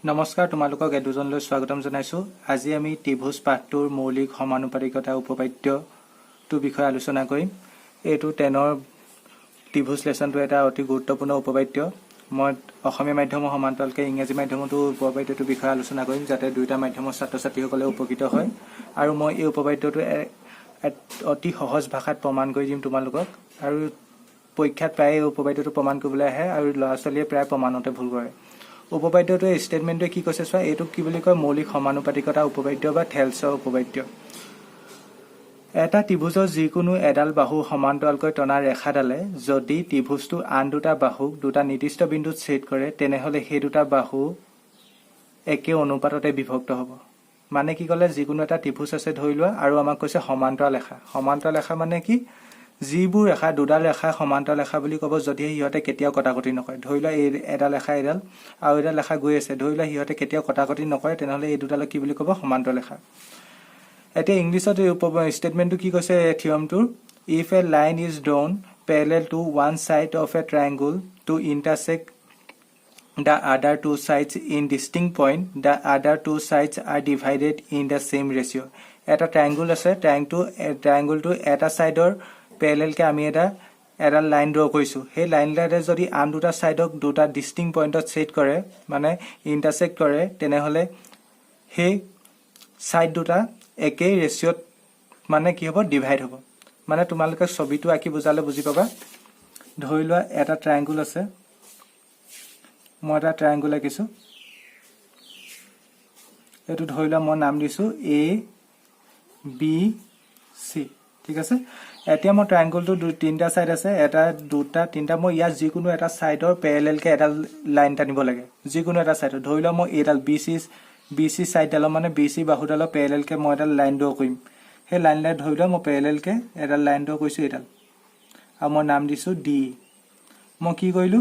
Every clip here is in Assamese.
নমস্কাৰ তোমালোকক এডুজনলৈ স্বাগতম জনাইছো। আজি আমি ত্ৰিভুজ পাঠটোৰ মৌলিক সমানুপাতিকতা উপপাদ্যটো বিষয়ে আলোচনা কৰিম। এইটো 10ৰ ত্ৰিভুজ লেসনটো এটা অতি গুৰুত্বপূৰ্ণ উপপাদ্য। মই অসমীয়া মাধ্যমৰ সমান্তৰালকৈ ইংৰাজী মাধ্যমতো উপপাদ্যটোৰ বিষয়ে আলোচনা কৰিম যাতে দুইটা মাধ্যমৰ ছাত্ৰ-ছাত্ৰীসকলে উপকৃত হয়। আৰু মই এই উপপাদ্যটো অতি সহজ ভাষাত প্ৰমাণ কৰি দিম তোমালোকক। আৰু পৰীক্ষাত প্ৰায় এই উপপাদ্যটো প্ৰমাণ কৰিবলৈ আহে আৰু ল'ৰা-ছোৱালীয়ে প্ৰায় প্ৰমাণতে ভুল কৰে। উপপাদ্যটোৰ ষ্টেটমেণ্টে কি কৈছে চোৱা, এইটো কি বুলি কয় মৌলিক সমানুপাতিকতা উপপাদ্য বা থেলছৰ উপপাদ্য। এটা ত্ৰিভুজৰ যিকোনো এডাল বাহু সমান্তৰালকৈ টনা ৰেখাডালে যদি ত্ৰিভুজটো আন দুটা বাহুক দুটা নিৰ্দিষ্ট বিন্দুত ছেদ কৰে তেনেহলে সেই দুটা বাহু একে অনুপাততে বিভক্ত হ'ব। মানে কি ক'লে, যিকোনো এটা ত্ৰিভুজ আছে ধৰি লোৱা আৰু আমাক কৈছে সমান্তৰাল ৰেখা। সমান্তৰাল ৰেখা মানে কি, যিবোৰ ৰেখা দুডাল ৰেখা সমান্তৰাল ৰেখা বুলি ক'ব যদিহে সিহঁতে কেতিয়াও কটাকটি নকৰে। ধৰি লোৱা এডাল ৰেখা এডাল আৰু এডাল ৰেখা গৈ আছে, ধৰি লোৱা সিহঁতে কেতিয়াও কটাকটি নকৰে, তেনেহ'লে এই দুডালক কি বুলি ক'ব, সমান্তৰাল ৰেখা। এতিয়া ইংলিছত এই ষ্টেটমেণ্টটো কি কৈছে থিয়ৰমটোৰ, if a line is drawn parallel to one side of a triangle to intersect the other two sides in distinct point, the other two sides are divided in the same ratio. এটা ট্ৰাইংগুল আছে, ট্ৰাইংগুলটো এটা সাইডৰ প্যাৰেলেলকে আমি এডাল লাইন ড্ৰ কৰিছো। সেই লাইনডালে যদি আন দুটা সাইডক দুটা ডিস্টিংক্ট পইণ্টত ছেদ কৰে মানে ইণ্টাৰছেক্ট কৰে তেনেহলে সেই সাইড দুটা একেই ৰেচিঅ'ত মানে কি হ'ব, ডিভাইড হ'ব। মানে তোমালোকে ছবিটো আঁকি বুজালে বুজি পাবা। ধৰি লোৱা এটা ট্ৰাইংগুল আছে, মই এটা ট্ৰাইংগুল আঁকিছো। এইটো ধৰি লোৱা মই নাম দিছো এ বি চি, ঠিক আছে। এতিয়া মই ট্ৰাইংগুলটো তিনিটা সাইড আছে, এটা দুটা তিনিটা, মই ইয়াৰ যিকোনো এটা সাইডৰ প্যাৰেলেলকে এডাল লাইন টানিব লাগে। যিকোনো এটা সাইডৰ ধৰি লোৱা মই এইডাল বি চি সাইডডালৰ মানে বি চি বাহুডালৰ প্যাৰেলেলকে মই এডাল লাইন ড্ৰ কৰিম। সেই লাইনডাল ধৰি লোৱা মই প্যাৰেলেলকে এডাল লাইন ড্ৰ কৰিছো এইডাল, আৰু মই নাম দিছো ডি। মই কি কৰিলো,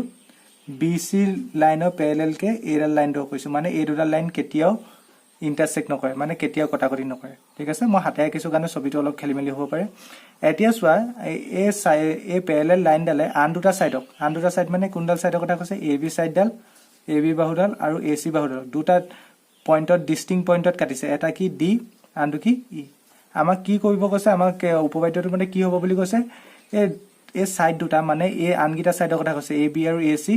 বি চি লাইনৰ প্যাৰেলেলকে এইডাল লাইন ড্ৰ কৰিছো, মানে এই দুডাল লাইন কেতিয়াও ইণ্টাৰছেক্ট নকৰে, মানে কেতিয়াও কটাকটি নকৰে, ঠিক আছে। মই হাতে আঁকিছো কাৰণে ছবিটো অলপ খেলি মেলি হ'ব পাৰে। এতিয়া চোৱা, এই প্যাৰেলেল লাইনডালে আন দুটা সাইড মানে কোনডাল সাইডৰ কথা কৈছে, এ বি সাইডডাল, এ বি বাহুডাল আৰু এ চি বাহুডাল দুটা পইণ্টত ডিস্টিংক্ট পইণ্টত কাটিছে। এটা কি ডি, আনটো কি ই। আমাক কি কৰিব কৈছে, আমাক উপপাদ্যটো মানে কি হ'ব বুলি কৈছে, এই সাইড দুটা মানে এই আনকেইটা সাইডৰ কথা কৈছে এ বি আৰু এ চি,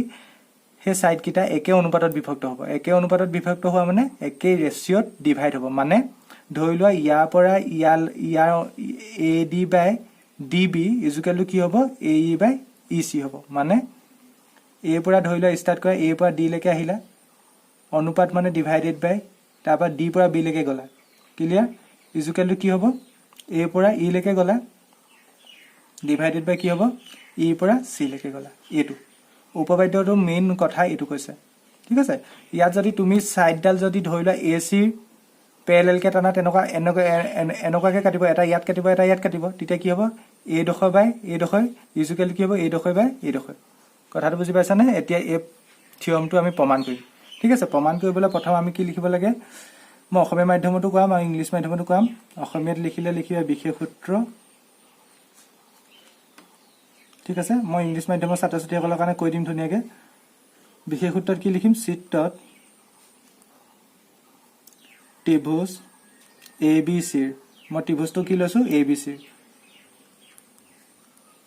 সেই সাইডকেইটা একে অনুপাতত বিভক্ত হ'ব। একে অনুপাতত বিভক্ত হোৱা মানে একে ৰেচিঅ'ত ডিভাইড হ'ব। মানে ধৰি লোৱা ইয়াৰ পৰা ইয়াৰ A D by D B ইজুকেলটো কি হ'ব, এ ই বাই ই চি হ'ব। মানে এৰ পৰা ধৰি লোৱা ষ্টাৰ্ট কৰা, এৰ পৰা ডি লৈকে আহিলা, অনুপাত মানে ডিভাইডেড বাই, তাৰপৰা ডি পৰা বি লৈকে গ'লা, ক্লিয়াৰ, ইজুকেলটো কি হ'ব, এৰ পৰা ই লৈকে গ'লা, ডিভাইডেড বাই কি হ'ব, ইৰ পৰা চি লৈকে গ'লা। এইটো উপপাদ্যটো মেইন কথা এইটো কৈছে, ঠিক আছে। ইয়াত যদি তুমি সাইডডাল যদি ধৰি লোৱা এ চিৰ প্যাৰেলেলকে টানা, এনেকুৱাকে কাটিব, এটা ইয়াত কাটিব এটা ইয়াত কাটিব, তেতিয়া কি হ'ব, এইডোখৰ বাই এইডোখৰ ইজুকেল কি হ'ব, এইডোখৰ বাই এইডোখৰ। কথাটো বুজি পাইছানে? এতিয়া এই থিয়ৰমটো আমি প্ৰমাণ কৰিম, ঠিক আছে। প্ৰমাণ কৰিবলৈ প্ৰথম আমি কি লিখিব লাগে, মই অসমীয়া মাধ্যমতো কৰাম আৰু ইংলিছ মাধ্যমতো কৰাম। অসমীয়াত লিখিবা বিশেষ সূত্ৰ, ঠিক আছে। মই ইংলিছ মাধ্যমৰ ছাত্ৰ ছাত্ৰীসকলৰ কাৰণে কৈ দিম ধুনীয়াকৈ। বিশেষ সূত্ৰত কি লিখিম, চিত্ৰত ত্ৰিভুজ এ বি চিৰ, মই ত্ৰিভুজটো কি লৈছো, এ বি চিৰ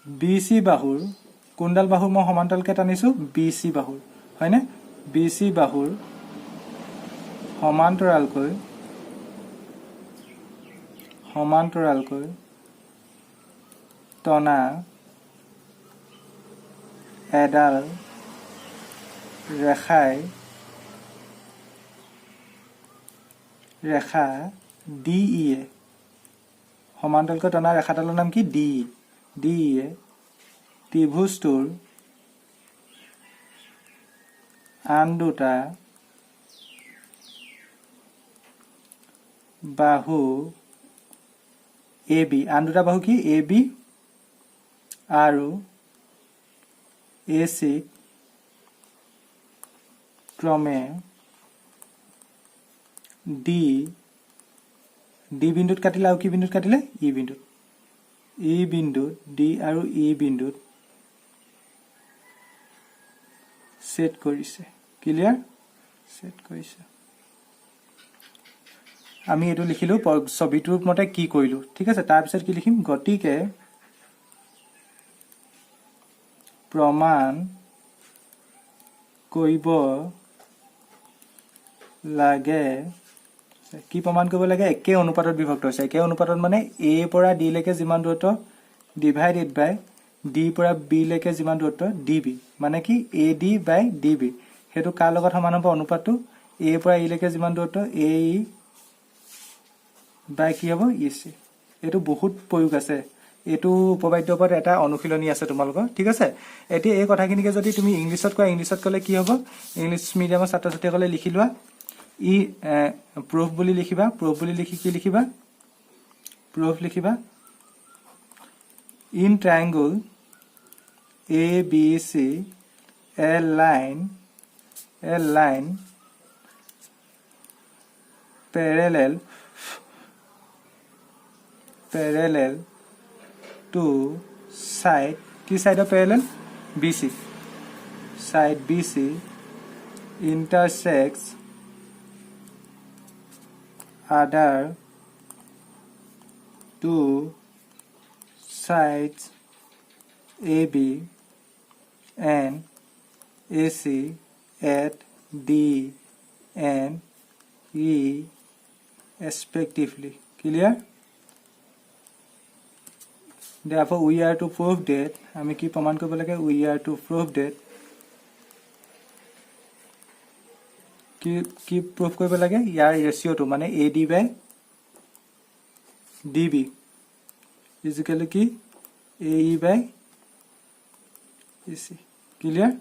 বি চি বাহুৰ, কোনডাল বাহুৰ মই সমান্তৰালকে টানিছো, বি চি বাহুৰ, হয়নে? বি চি বাহুৰ সমান্তৰালকৈ টনা এডাল ৰেখা ডি ই এ, সমান্তৰালকৈ টনা ৰেখাডালৰ নাম কি, ডি ই এ ত্ৰিভুজটোৰ আন দুটা বাহু এ বি, আন দুটা বাহু কি, এ বি আৰু এ চি ক্ৰমে ডি বিন্দুত কাটিলে আৰু কি বিন্দুত কাটিলে, ই বিন্দুত, ই বিন্দুত ডি আৰু ই বিন্দুত ছেট কৰিছে, ক্লিয়াৰ। সেট কৰিছে আমি এটো লিখিলো ছবিটোৰ মতে কি কৰিলো ঠিক আছে তাৰ পিছত কি লিখিম গতিকে প্ৰমাণ কৰিব লাগে কি প্ৰমাণ কৰিব লাগে একে অনুপাতত বিভক্ত হৈছে একে অনুপাতত মানে a পৰা d লৈকে যিমান দূৰত্ব ডিভাইডেড বাই d পৰা b লৈকে যিমান দূৰত্ব db মানে কি ad বাই db হেতু কাৰ লগত সমান হ'ব অনুপাতটো a পৰা e লৈকে যিমান দূৰত্ব ae বাই কি হ'ব ec এটো বহুত প্ৰয়োগ আছে এটো উপবাদ্যৰ ওপৰত এটা অনুশীলনী আছে তোমালোকৰ ঠিক আছে এটি এই কথাখিনিকে যদি তুমি ইংলিশত কোৱা ইংলিশত কলে কি হ'ব ইংলিশ মিডিয়ামৰ ছাত্ৰ ছাত্ৰীসকলে লিখি লোৱা ই proof বুলি লিখিবা proof বুলি লিখি কি লিখিবা proof লিখিবা in triangle ABC a line parallel to side ki side of parallel BC side BC intersects other two sides AB and AC at D and E respectively clear therefore we are to prove that আমি কি প্রমাণ কৰিব লাগে we are to prove that কি proof কৰিব লাগে ইয়াৰ ৰেশিওটো মানে AD by DB is equal to কি AE by AC clear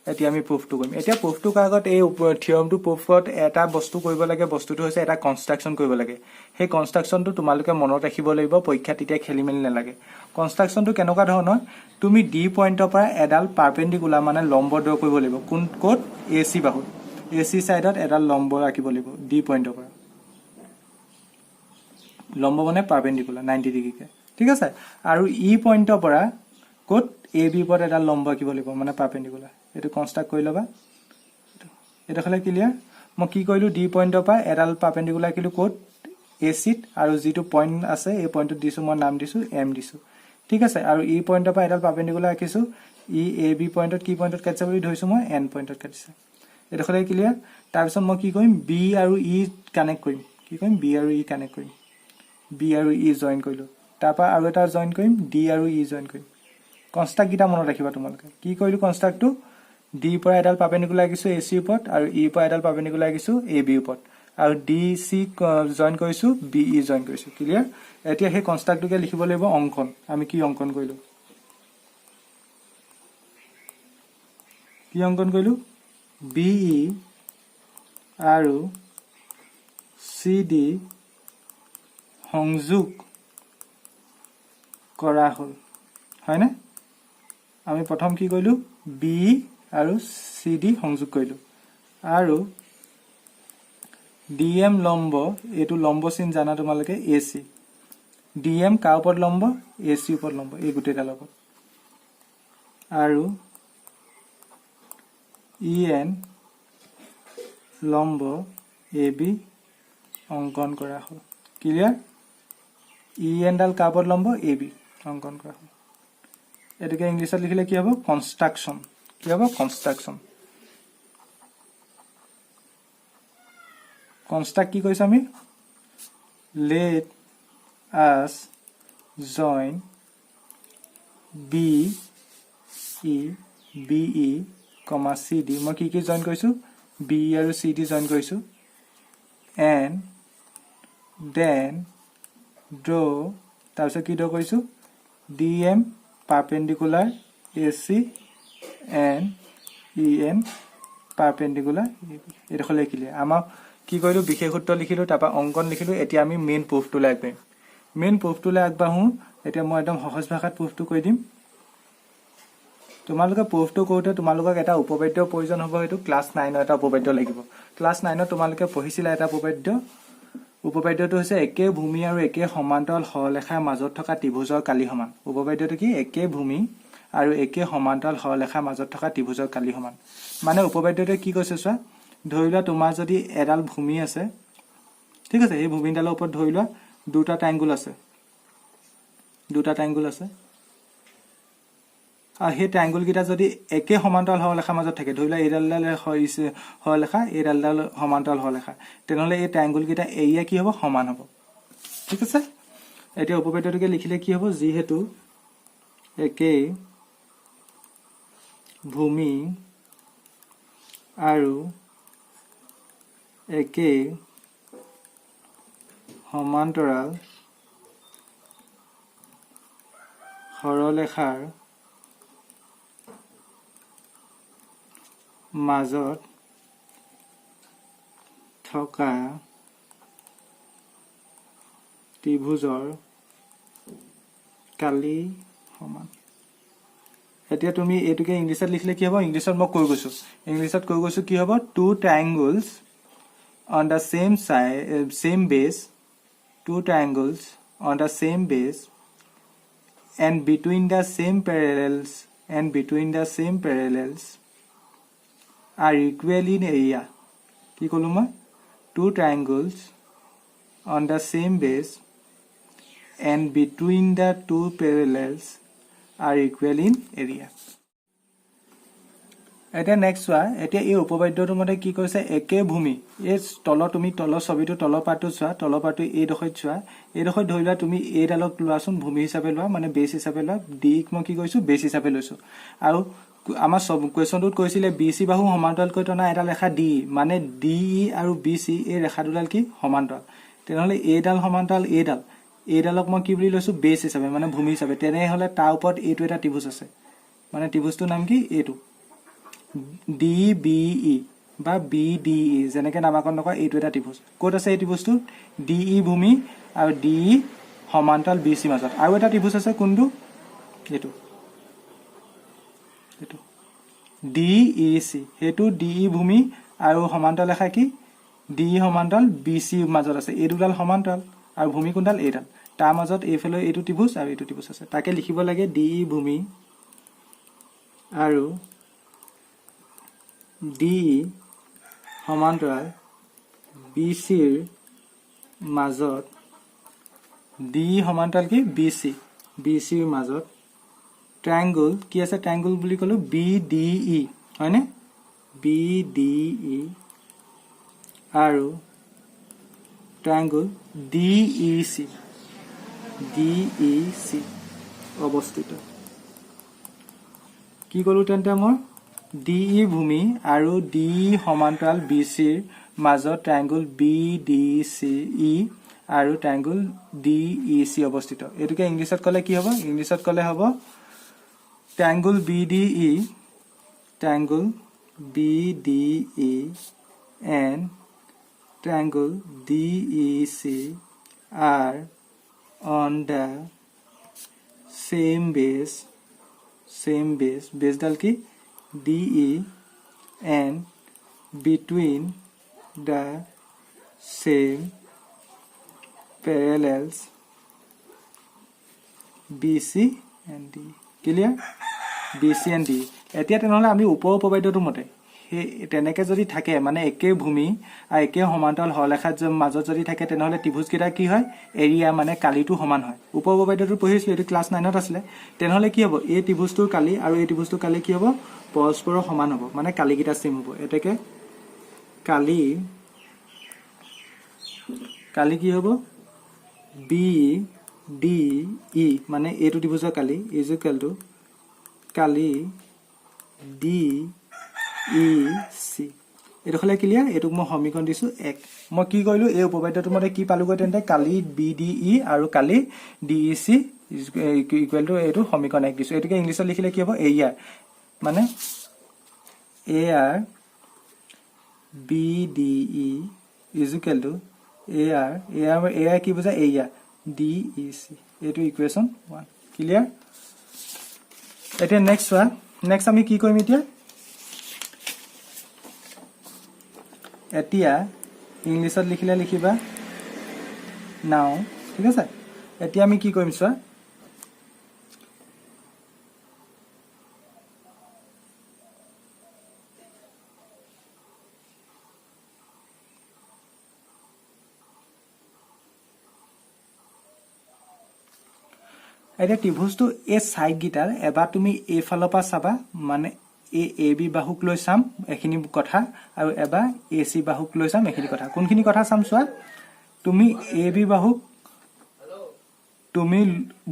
এতিয়া আমি proof-টো কৰিম এতিয়া proof-টো কাগত এই থিওৰমটো proof-ত এটা বস্তু কৰিব লাগে বস্তুটো হৈছে এটা কনস্ট্ৰাকচন কৰিব লাগে সেই কনস্ট্ৰাকচনটো তোমালোকে মনত ৰাখিব লাগিব পৰীক্ষা তেতিয়া খেলিমেলি নালাগে কনস্ট্ৰাকচনটো কেনেকুৱা ধৰণৰ তুমি ডি পইণ্টৰ পৰা এডাল পাৰপেন্ডিকুলাৰ মানে লম্ব ড্ৰ কৰিব লাগিব কোন কোড AC বাহুত AC সাইডত এডাল লম্ব ৰাখিব লাগিব ডি পইণ্টৰ পৰা লম্ব মানে পাৰপেন্ডিকুলাৰ 90 ডিগ্ৰীকে ঠিক আছে আৰু ই পইণ্টৰ পৰা কোড AB পৰ এডাল লম্ব ৰাখিব লাগিব মানে পাৰপেন্ডিকুলাৰ এটো কনস্ট্ৰাক্ট কৰি লবা এটা হলে ক্লিয়াৰ মই কি কৰিলো ডি পইণ্টৰ পৰা এডাল পাৰপেন্ডিকুলাৰ কিলো কোড AC আৰু যেটো পইণ্ট আছে এই পইণ্টত দিছো মই নাম দিছো M দিছো ঠিক আছে আৰু ই পইণ্টৰ পৰা এডাল পাৰপেন্ডিকুলাৰ ৰাখিছো ই AB পইণ্টত কি পইণ্টত কাটছে বুলি ধৰিছো মই N পইণ্টত কাটছে এটা হলে ক্লিয়াৰ তাৰ পিছত মই কি কৰিম B আৰু E কানেক্ট কৰিম কি কৰিম B আৰু E কানেক্ট কৰিম B আৰু E জয়েন কৰিলো তাৰপা আৰু এটা জয়েন কৰিম D আৰু E জয়েন কৰিম কনস্ট্ৰাক্ট গিটা মনত ৰাখিবা তোমালোকে কি কৰিলো কনস্ট্ৰাক্টটো D পৰা এডাল পাৰপেন্ডিকুলাৰ ৰাখিছো AC ওপৰত আৰু E পৰা এডাল পাৰপেন্ডিকুলাৰ ৰাখিছো AB ওপৰত আৰু DC জয়েন কৰিছো BE জয়েন কৰিছো ক্লিয়াৰ এতিয়া সেই কনস্ট্ৰাক্টটোকে লিখিব লাগিব অঙ্কন আমি কি অঙ্কন কৰিলো BE আৰু CD সংযোগ কৰা হল হয়নে আমি প্ৰথম কি কৰিলো BE আৰু CD সংযোগ কৰিলো আৰু DM লম্ব এটো লম্ব চিন জানা তোমালোকে AC DM কা ওপৰত লম্ব AC ওপৰত লম্ব এই গুটেটা লগত আৰু EN লম্ব AB অঙ্কন কৰা হল ক্লিয়াৰ EN ডাল কা ওপৰত লম্ব AB অঙ্কন কৰা হল এটাকে ইংলিশত লিখিলে কি হ'ব কনস্ট্ৰাকচন কি হ'ব কনস্ট্ৰাকচন কনস্ট্ৰাক্ট কি কৈছো আমি let us join BE CD মই কি জয়েন কৰিছো BE আৰু CD জয়েন কৰিছো and then draw তাৰপিছত কি draw কৰিছো DM perpendicular AC and EN perpendicular এটা হলে ক্লিয়াৰ আমাক কি কৰিলো বিশেষ সূত্ৰ লিখিলো তাৰপা অঙ্কন লিখিলো এতিয়া আমি মেইন প্রুফটো লাগবে মেইন প্রুফটোলে আগবাঢ়ো এতিয়া মই একদম সহজ ভাষাত প্রুফটো কৈ দিম তোমালোকে প্রুফটো কৰোতে তোমালোকক এটা উপবাদ্যৰ প্ৰয়োজন হ'ব এটো ক্লাস 9 এটা উপবাদ্য লাগিব ক্লাস 9 তোমালোকে পঢ়িছিলা এটা উপবাদ্যটো হৈছে একে ভূমি আৰু একে সমান্তৰাল সৰলৰেখাৰ মাজত থকা ত্ৰিভুজৰ কালি সমান উপবাদ্যটো কি একে ভূমি আৰু একে সমান্তৰাল সৰলৰেখাৰ মাজত থকা ত্ৰিভুজৰ কালি সমান মানে উপবাদ্যটো কি কৈছে চোৱা ধৰি লোৱা তোমাৰ যদি এডাল ভূমি আছে ঠিক আছে এই ভূমিডালৰ ওপৰত ধৰি লোৱা দুটা ট্ৰায়াঙ্গল আছে আৰু সেই ট্ৰায়াঙ্গল কেইটা যদি একে সমান্তৰাল সৰলৰেখাৰ মাজত থাকে ধৰি লোৱা এইডাল সৰলৰেখা এইডাল সমান্তৰাল সৰলৰেখা তেনেহলে এই ট্ৰায়াঙ্গল কেইটা এৰিয়া কি হ'ব সমান হ'ব ঠিক আছে এতিয়া উপপাদ্যটোকে লিখিলে কি হ'ব যিহেতু একে ভূমি আৰু একে সমান্তৰাল সৰলৰেখাৰ মাজত থকা ত্ৰিভুজৰ কালি সমান এতিয়া তুমি এটোকে ইংলিশত লিখলে কি হ'ব ইংলিশত মই কৈ গৈছো কি হ'ব two triangles on the same base two triangles on the same base and between the same parallels are equal in area কি কলো মই two triangles on the same base and between the two parallels are equal in area এটা নেক্সট চোৱা এতিয়া এই উপপাদ্যটোৰ মতে কি কৈছে একে ভূমি এই তুমি তলৰ ছবিটো তলৰ পাৰ্টটো চোৱা তলৰ পাৰ্টটো এই ডখৈত চোৱা এই ডখৈত ধৰিলা তুমি এই ডালক লোৱাচোন ভূমি হিচাপে লোৱা মানে বেছ হিচাপে লোৱা ডি মই কি কৈছো বেছ হিচাপে লৈছো আৰু আমাৰ সব কোৱেশ্যনটোত কৈছিলে বিসি বাহু সমান্তৰালকৈ টনা এটা ৰেখা ডি মানে ডিই আৰু বিসি এই ৰেখা দুডাল কি সমান্তৰাল তেনেহলে এইডাল সমান্তৰাল এইডালক মই কি বুলি লৈছো বেছ হিচাপে মানে ভূমি হিচাপে তেনেহলে তাৰ ওপৰত এইটো এটা ত্ৰিভুজ আছে মানে ত্ৰিভুজটোৰ নাম কি এইটো DBE বা BDE যেনেকৈ নামাকৰণ কৰা এইটো এটা ত্ৰিভুজ ক'ত আছে এই ত্ৰিভুজটো DE ভূমি আৰু DE সমান্তৰাল BC মাজত আৰু এটা ত্ৰিভুজ আছে কোনটো এইটো DEC হেতু DE ভূমি আৰু সমান্তৰাল ৰেখা কি DE সমান্তৰাল BC মাজত আছে এই দুডাল সমান্তৰাল আৰু ভূমি কোনডাল এইডাল তাৰ মাজত এইফালে এইটো ত্ৰিভুজ আৰু এইটো ত্ৰিভুজ আছে তাকে লিখিব লাগে DE ভূমি আৰু DE সমান্তৰাল BC ৰ মাজত DE সমান্তৰাল কি BC ৰ মাজত ট্ৰায়াঙ্গল কি আছে ট্ৰায়াঙ্গল বুলি কলো BDE হয়নে BDE আৰু ট্ৰায়াঙ্গল DEC অৱস্থিত কি কলো তেন্তে মই DE ভূমি আৰু DE সমান্তৰাল BC ৰ মাজত ট্ৰায়াঙ্গল BDCE আৰু ট্ৰায়াঙ্গল DEC অৱস্থিত এটোকে ইংলিশত ক'লে কি হ'ব ইংলিশত ক'লে হ'ব ট্ৰায়াঙ্গল BDE and triangle DEC are on the same base dal ki DE and between the same parallels BC and D clear BC and D এতিয়া তেনেহলে আমি ওপৰৰ উপপাদ্যটো মতে তেনেকে যদি থাকে মানে একে ভূমি আৰু একে সমান্তৰাল সৰলৰেখাৰ মাজত যদি থাকে তেনেহলে ত্ৰিভুজ কেইটা কি হয় এৰিয়া মানে কালিটো সমান হয় ওপৰৰ উপপাদ্যটো পঢ়িছিল এটো ক্লাস 9ত আছিল তেনেহলে কি হ'ব এই ত্ৰিভুজটোৰ কালি আৰু এই ত্ৰিভুজটোৰ কালি কি হ'ব পৰস্পৰৰ সমান হ'ব মানে কালি কেইটা সেম হ'ব এটাকে কালি কি হ'ব BDE মানে এইটো ত্ৰিভুজৰ কালি ইজ ইকুৱেল টু কালি DEC এটো হলে ক্লিয়াৰ এটোক মই সমীকৰণ দিছো 1 মই কি কইলো এই উপপাদ্যটো মতে কি পালুগৈ তেন্তে কালি BDE আৰু কালি DEC ইকুৱেল টু এটো সমীকৰণ 1 দিছো এটোকে ইংলিশত লিখিলে কি হ'ব এৰিয়া মানে AR BDE is equal to AR কি বুঝা এৰিয়া DEC এটো ইকুৱেশ্যন 1 ক্লিয়াৰ এটা নেক্সট আমি কি কৰিম এতিয়া ইংলিশত লিখিলে লিখিবা নাও ঠিক আছে এতিয়া আমি কি কৰিম চোৱা এতিয়া ত্ৰিভুজটো এই সাইড গিটাৰ এবাৰ তুমি এইফালৰ পৰা চাবা মানে এই এ বি বাহুক লৈ চাম এখিনি কথা আৰু এবাৰ এ সি বাহুক লৈ চাম এখিনি কথা কোনখিনি কথা চাম চোৱা তুমি এ বি বাহুক তুমি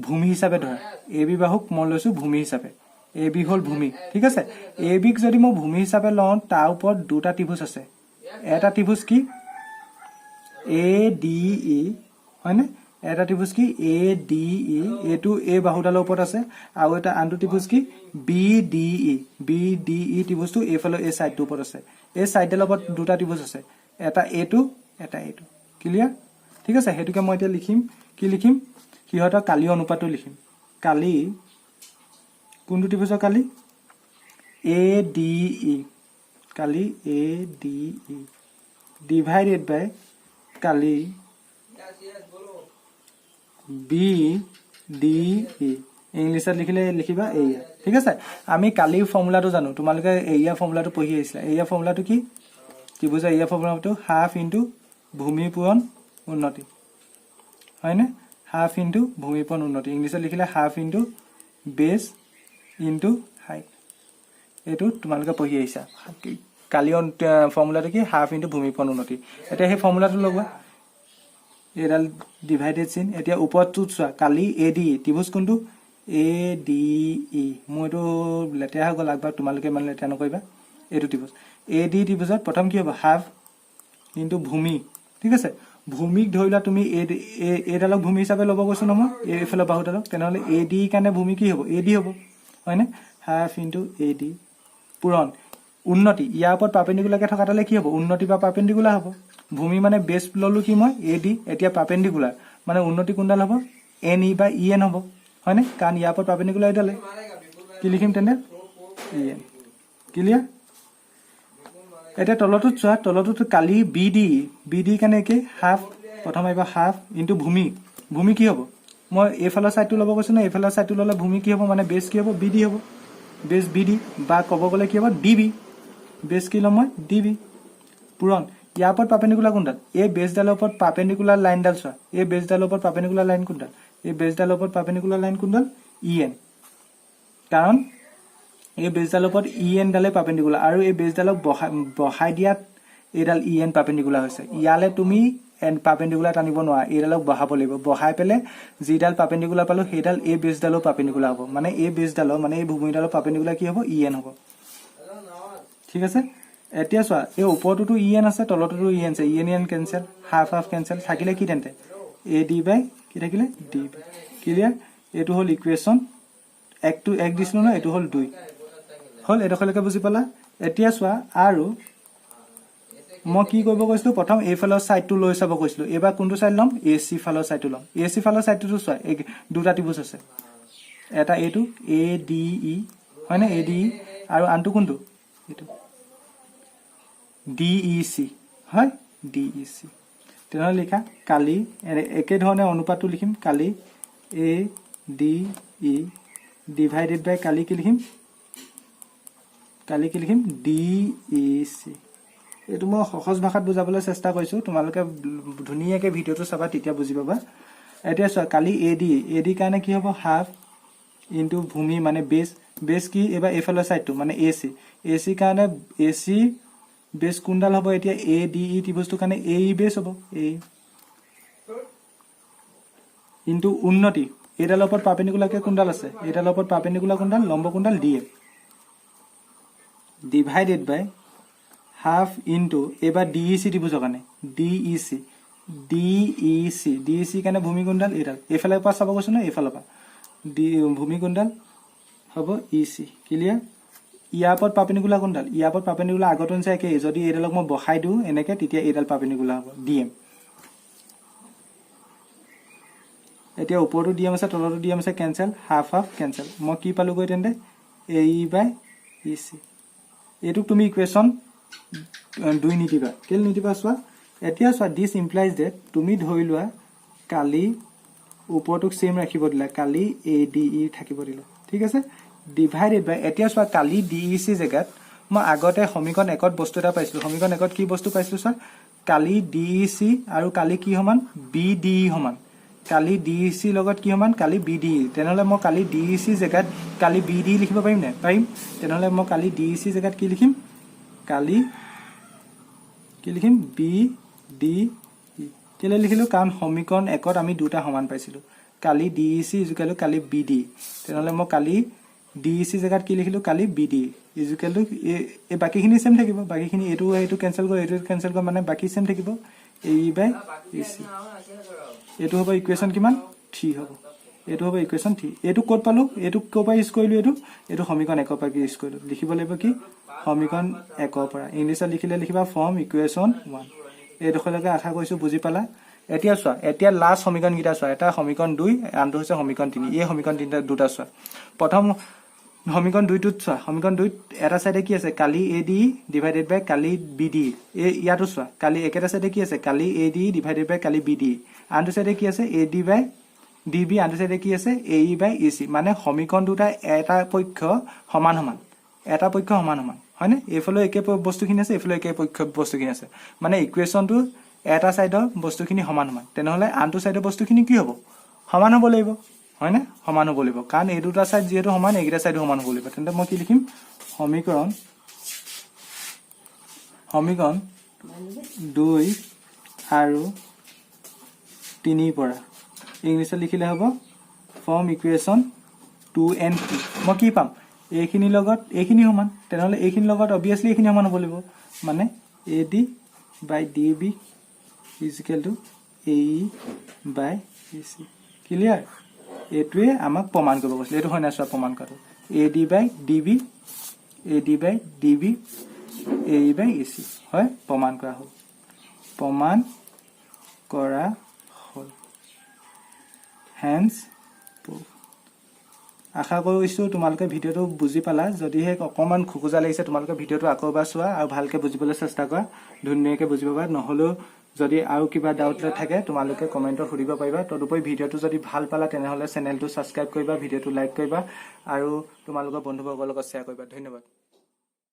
ভূমি হিচাপে ধৰা এ বি বাহুক মই লৈছো ভূমি হিচাপে এ বি হল ভূমি ঠিক আছে এ বিক যদি মই ভূমি হিচাপে লওঁ তাৰ ওপৰত দুটা ত্ৰিভুজ আছে এটা ত্ৰিভুজ কি এ ডি ই হয়নে এটা ত্ৰিভুজ কি এ ডি ই এটো এ বাহুডালৰ ওপৰত আছে আৰু এটা আনটো ত্ৰিভুজ কি বি ডি ই ত্ৰিভুজটো এইফালে এই সাইডটোৰ ওপৰত আছে এই সাইডৰ ওপৰত দুটা ত্ৰিভুজ আছে এটা এটো ক্লিয়াৰ ঠিক আছে হেতুকে মই এতিয়া লিখিম কি লিখিম কিহতৰ কালি অনুপাতটো লিখিম কালি কোনটো ত্ৰিভুজৰ কালি এ ডি ই কালি A D E divided by কালি বি ডি ই ইংলিছত লিখিলে লিখিবা এয়া ঠিক আছে আমি কালিৰ ফৰ্মুলাটো জানো তোমালোকে এয়া ফৰ্মুলাটো পঢ়ি আহিছিলা এয়া ফৰ্মুলাটো কি ত্ৰিভুজৰ এয়া ফৰ্মুলাটো হাফ ইনটু ভূমি পূৰণ উন্নতি হয়নে হাফ ইনটু ভূমি পূৰণ উন্নতি ইংলিছত লিখিলে half into base into height এটো তোমালোকে পঢ়ি আহিছা কালি ফৰ্মুলাটো কি হাফ ইনটু ভূমি পূৰণ উন্নতি এটা সেই ফৰ্মুলাটো লগোৱা এডাল ডিভাইডেড চিন এতিয়া ওপৰটো চোৱা কালি এ ডি ত্ৰিভুজ কোনটো এ ডি ই মইটো লেটেৰা হৈ গ'ল একবাৰ তোমালোকে মানে লেটেৰা নকৰিবা এইটো ত্ৰিভুজ এ ডি ত্ৰিভুজত প্ৰথম কি হ'ব হাফ ইনটু ভূমি ঠিক আছে ভূমিক ধৰিলা তুমি এডালক ভূমি হিচাপে ল'ব কৈছো নহয় এইফালে বাহুডালক তেনেহলে এ ডি কাৰণে ভূমি কি হ'ব এ ডি হ'ব হয়নে হাফ ইনটু এ ডি পূৰণ উন্নতি ইয়াৰ ওপৰত পাৰ্পেণ্ডিকুলাৰকে থকাটালে কি হ'ব উন্নতি বা পাৰ্পেণ্ডিকুলাৰ হ'ব ভূমি মানে বেস ললো কি মই এ ডি এতিয়া পাৰ্পেণ্ডিকুলাৰ মানে উন্নতি কোনডাল হ'ব এন ই বা ই এন হ'ব হয়নে কাৰণ ইয়াৰ ওপৰত পাৰ্পেণ্ডিকুলাৰ এডালে কি লিখিম তেনে ই এন ক্লিয়াৰ এটা তলটোত চোৱা তলটোত কালি বি ডি কাৰণে কি হাফ প্ৰথম আহিব হাফ ইনটু ভূমি কি হ'ব মই এইফালৰ সাইডটো ল'ব কৈছো না এইফালৰ সাইডটো ল'লে ভূমি কি হ'ব মানে বেস কি হ'ব বি ডি হ'ব বেস বি ডি বা ক'ব গ'লে কি হ'ব ডি বি বেস কি ল'ম মই ডি বি পূৰণ ইয়াৰ ওপৰত পাৰ্পেণ্ডিকুলাৰ কোনডাল এই বেসডালৰ ওপৰত পাৰ্পেণ্ডিকুলাৰ লাইনডাল চোৱা এই বেসডালৰ ওপৰত পাৰ্পেণ্ডিকুলাৰ লাইন কোনডাল এই বেসডালৰ ওপৰত পাৰ্পেণ্ডিকুলাৰ লাইন কোনডাল ই এন কাৰণ এই বেসডালৰ ওপৰত ই এন ডালে পাৰ্পেণ্ডিকুলাৰ আৰু এই বেসডালক বহাই দিয়াত এইডাল ই এন পাৰ্পেণ্ডিকুলাৰ হৈছে ইয়ালে তুমি এন পাৰ্পেণ্ডিকুলাৰ টানিব নোৱাৰা এইডালক বহাব লাগিব বহাই পেলে যিডাল পাৰ্পেণ্ডিকুলাৰ পালো সেইডাল এই বেসডালৰ পাৰ্পেণ্ডিকুলাৰ হ'ব মানে এই বেসডালৰ মানে এই ভূমিডালৰ পাৰ্পেণ্ডিকুলাৰ কি হ'ব ই এন হ'ব ঠিক আছে এতিয়া চোৱা এই ওপৰটোতো ই এন আছে তলটোতো ই এন আছে E N cancel half cancel থাকিলে কি তেন্তে এ ডি বাই কি থাকিলে ডি বি ক্লিয়াৰ এটো হল ইকুৱেশ্যন এক দিছিলো ন এটো হল 2 হল এডখৰলৈকে বুজি পালা এতিয়া চোৱা আৰু মই কি কৰিব কৈছিলো প্ৰথম এইফালৰ সাইডটো লৈ চাব কৈছিলো এবাৰ কোনটো সাইড লম এ সি ফালৰ সাইডটো লম এ সি ফালৰ সাইডটো চোৱা দুটা ত্ৰিভুজ আছে এটা এটো এ ডি ই হয়নে এ ডি ই আৰু আনটো কোনটো এটো ডি ই সি হয় ডি ই সি তেনেহলে লিখা কালি একে ধৰণে অনুপাতটো লিখিম কালি A D E divided by কালি কি লিখিম ডি ই সি এইটো মই সহজ ভাষাত বুজাবলৈ চেষ্টা কৰিছো তোমালোকে ধুনীয়াকে ভিডিওটো চাবা তেতিয়া বুজি পাবা এতিয়া চোৱা কালি এ ডি কাৰণে কি হ'ব হাফ ইনটু ভূমি মানে বেস কি এবাৰ এইফালৰ সাইডটো মানে এ সি কাৰণে এ সি বেস কোনডাল হ'ব এতিয়া এ ডি ই ত্ৰিভুজটো কাৰণে এ ই বেস হ'ব এ ইনটু উন্নতি এইডালৰ ওপৰত পাৰ্পেণ্ডিকুলাৰকে কোনডাল আছে এইডালৰ ওপৰত পাৰ্পেণ্ডিকুলাৰ কোনডাল লম্ব কোনডাল D A divided by half into এবাৰ ডি ই সি ত্ৰিভুজৰ কাৰণে ডি ই সি কাৰণে ভূমি কোনডাল এইডাল এইফালৰ পৰা চাব কৈছো না এইফালৰ পৰা ভূমি কোনডাল হ'ব ই সি ক্লিয়াৰ ইয়াৰ ওপৰত পাৰ্পেণ্ডিকুলাৰ কোনডাল ইয়াৰ ওপৰত পাৰ্পেণ্ডিকুলাৰ আগতো নিচা একে যদি এইডালক মই বহাই দিওঁ এনেকে তেতিয়া এইডাল পাৰ্পেণ্ডিকুলাৰ হ'ব ডি এম এতিয়া ওপৰটো ডি এম আছে তলটো ডি এম আছে কেনসেল হাফ কেনসেল মই কি পালোগৈ তেন্তে এ ই বাই ই সি এইটোক তুমি ইকুৱেশ্যন 2 নিদিবা কেলে নিদিবা চোৱা এতিয়া চোৱা দিছ ইমপ্লাইজ ডেট তুমি ধৰি লোৱা কালি ওপৰটোক সেম ৰাখিব দিলা কালি এ ডি ই থাকিব দিলা ঠিক আছে ডিভাইডেড বাই এতিয়া চোৱা কালি ডি ই সি জেগাত মই আগতে সমীকৰণ 1ত বস্তু এটা পাইছিলো সমীকৰণ 1ত কি বস্তু পাইছিলো স্যাৰ কালি ডি ই সি আৰু কালি কি সমান বি ডি ই সমান কালি DEC লগত কি সমান কালি BDE তেনেহলে মই কালি DEC জেগাত কালি BDE লিখিব পাৰিম নে পাৰিম তেনেহলে মই কালি DEC জেগাত কি লিখিম কালি কি লিখিম BDE কেলে লিখিলো কাৰণ সমীকৰণ 1ত আমি দুটা সমান পাইছিলো কালি DEC ইকুৱেল কালি BDE তেনেহলে মই কালি DEC জেগাত কি লিখিলো কালি BDE ইকুৱেল এই বাকিখিনি সেম থাকিব বাকিখিনি এটো কেনসেল কৰি এটো কেনসেল কৰি মানে বাকি সেম থাকিব AE/AC এটো হ'ব ইকুৱেশ্যন কিমান 3 হ'ব এটো হ'ব ইকুৱেশ্যন 3 এটো ক'ত পালো এটো কোপা ইউজ কৰিলো এটো সমীকৰণ 1 পৰা ইউজ কৰিলো লিখিব লাগিব কি সমীকৰণ 1 পৰা ইংলিছত লিখিলে লিখিবা ফৰ্ম ইকুৱেশ্যন 1 এই দখলকে আশা কৰিছো বুজি পালা এতিয়া চোৱা এতিয়া লাষ্ট সমীকৰণ কিটা চোৱা এটা সমীকৰণ 2 আনটো হৈছে সমীকৰণ 3 এই সমীকৰণ 3 দুটা চোৱা প্ৰথম সমীকৰণ 2 টোত চোৱা সমীকৰণ 2 এটা সাইডে কি আছে কালি AD divided by Kali BD এই ইয়াতো চোৱা কালি একেটা সাইডে কি আছে কালি AD divided by Kali BD আনটো সাইডে কি আছে AD বাই DB আনটো সাইডে কি আছে AE বাই AC মানে সমীকৰণ দুটা এটা পক্ষ সমান সমান এটা পক্ষ সমান সমান হয়নে এফালে একে বস্তুখিনি আছে এফালে একে পক্ষ বস্তুখিনি আছে মানে ইকুৱেশ্যনটো এটা সাইডৰ বস্তুখিনি সমান সমান তেনেহলে আনটো সাইডৰ বস্তুখিনি কি হ'ব সমান হ'ব লাগিব হয়নে সমান হ'ব লাগিব কাৰণ এই দুটা সাইড যেহেতু সমান এইটা সাইড সমান হ'ব লাগিব তেন্তে মই কি লিখিম সমীকৰণ 2 আৰু 3 পৰা ইংলিছত লিখিলে হ'ব ফৰ্ম ইকুৱেশ্যন 2 and 3 মই কি পাম এইখিনি লগত এইখিনি সমান তেনেহলে এইখিনি লগত obviously এইখিনি সমান হ'ব লাগিব মানে AD by DB is equal to AE by AC clear এটোৱে আমাক প্ৰমাণ কৰিব কৈছিল এটো হয় না সব প্ৰমাণ কৰো AD by DB AE by AC হয় প্ৰমাণ কৰা হ'ল hence proof আশা কৰিছো তোমালোকে ভিডিওটো বুজি পালা যদি হে অকমান খুকুজা লাগিছে তোমালোকে ভিডিওটো আকৌবা চোৱা আৰু ভালকে বুজিবলৈ চেষ্টা কৰা ধুনীয়াকৈ বুজিব পাৰা নহলে যদি আৰু কিবা ডাউট থাকে তোমালোকে কমেন্টত সুধিব পাৰিবা তদুপৰি ভিডিওটো যদি ভাল পালা তেনেহলে চেনেলটো সাবস্ক্ৰাইব কৰিবা ভিডিওটো লাইক কৰিবা আৰু তোমালোকৰ বন্ধুবৰ্গৰ লগত শ্বেয়াৰ কৰিবা ধন্যবাদ